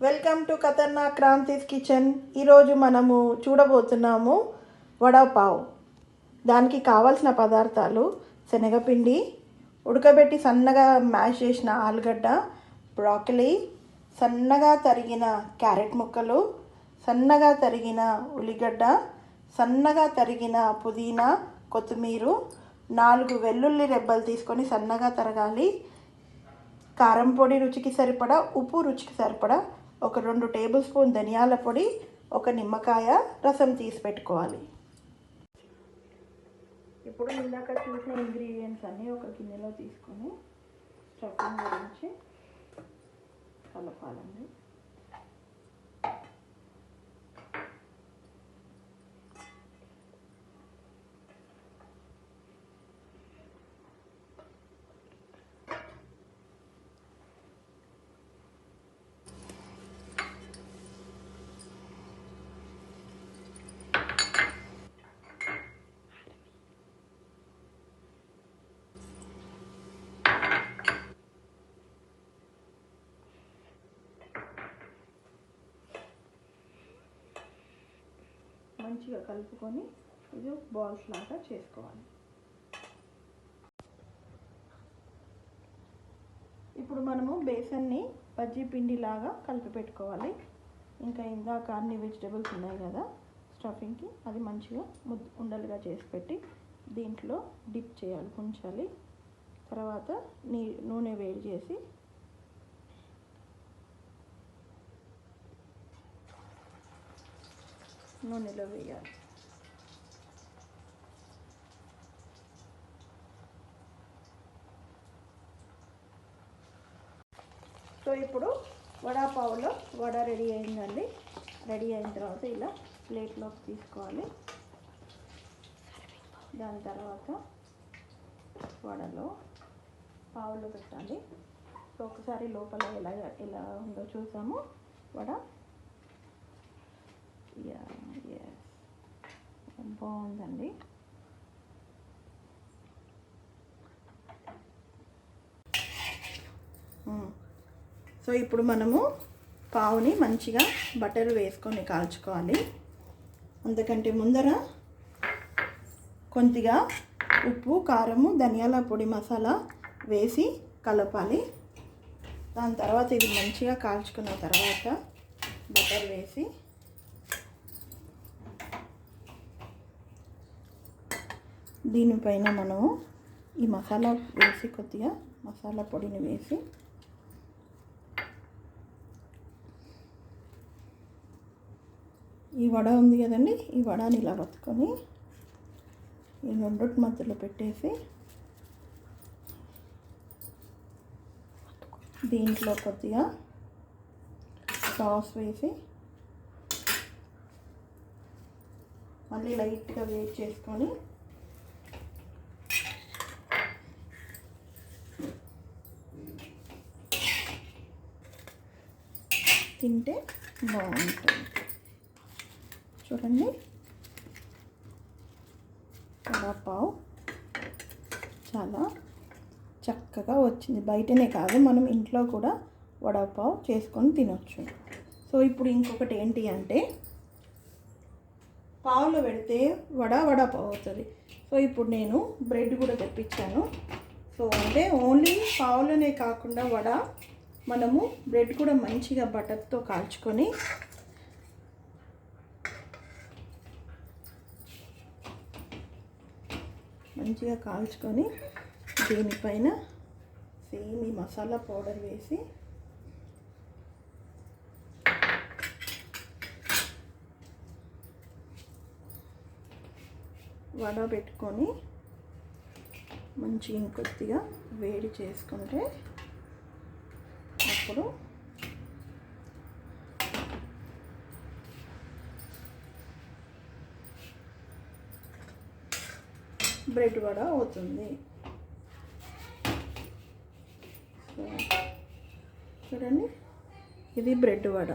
Welcome to Khatarnak క్రాంతిస్ kitchen. ఈరోజు మనము చూడబోతున్నాము వడాపావ్. దానికి కావాల్సిన పదార్థాలు: శనగపిండి, ఉడకబెట్టి సన్నగా మ్యాష్ చేసిన ఆలుగడ్డ, బ్రాకలీ, సన్నగా తరిగిన క్యారెట్ ముక్కలు, సన్నగా తరిగిన ఉల్లిగడ్డ, సన్నగా తరిగిన పుదీనా, కొత్తిమీర, 4 వెల్లుల్లి రెబ్బలు తీసుకొని సన్నగా తరగాలి. కారం పొడి రుచికి సరిపడా, ఉప్పు రుచికి సరిపడా, ఒక 2 టేబుల్ స్పూన్ ధనియాల పొడి, ఒక నిమ్మకాయ రసం తీసి పెట్టుకోవాలి. ఇప్పుడు ఇందాక చూసిన ఇంగ్రీడియంట్స్ అన్నీ ఒక గిన్నెలో తీసుకొని స్టఫింగ్ గురించి కలపాలండి. మంచిగా కలుపుకొని ఇది బాల్స్ లాగా చేసుకోవాలి. ఇప్పుడు మనము బేసన్ని బజ్జీ పిండి లాగా కలిపి పెట్టుకోవాలి. ఇంకా ఇందాక అన్ని వెజిటబుల్స్ ఉన్నాయి కదా స్టఫింగ్కి, అది మంచిగా ఉండలుగా చేసి పెట్టి దీంట్లో డిప్ చేయాలి, ఉంచాలి. తర్వాత నూనె వేడి చేసి నూనెలో వేయాలి. సో ఇప్పుడు వడాపావులో వడ రెడీ అయిందండి. రెడీ అయిన తర్వాత ఇలా ప్లేట్లోకి తీసుకోవాలి. దాని తర్వాత వడలో పావులో పెట్టాలి. సో ఒకసారి లోపల ఎలా ఉందో చూసాము వడ. బాగుందండి. సో ఇప్పుడు మనము పావుని మంచిగా బటర్ వేసుకొని కాల్చుకోవాలి. అంతకంటే ముందర కొద్దిగా ఉప్పు, కారము, ధనియాల పొడి, మసాలా వేసి కలపాలి. దాని తర్వాత ఇది మంచిగా కాల్చుకున్న తర్వాత బటర్ వేసి దీనిపైన మనము ఈ మసాలా వేసి కొద్దిగా మసాలా పొడిని వేసి ఈ వడ ఉంది కదండి, ఈ వడని ఇలా పట్టుకొని ఈ రెండిటి మధ్యలో పెట్టేసి దీంట్లో కొద్దిగా సాస్ వేసి మళ్ళీ లైట్గా వేడి చేసుకొని తింటే బాగుంటుంది. చూడండి, వడాపావ్ చాలా చక్కగా వచ్చింది. బయటనే కాదు, మనం ఇంట్లో కూడా వడాపావ్ చేసుకొని తినొచ్చు. సో ఇప్పుడు ఇంకొకటి ఏంటి అంటే, పావులో పెడితే వడాపావ్ అవుతుంది. సో ఇప్పుడు నేను బ్రెడ్ కూడా తెప్పించాను. సో అంటే ఓన్లీ పావులోనే కాకుండా వడ, మనము బ్రెడ్ కూడా మంచిగా బటర్తో కాల్చుకొని దీనిపైన సేమ్ ఈ మసాలా పౌడర్ వేసి వడ పెట్టుకొని మంచిగా ఇంకొద్దిగా వేడి చేసుకుంటే అప్పుడు బ్రెడ్ వడ అవుతుంది. చూడండి, ఇది బ్రెడ్ వడ.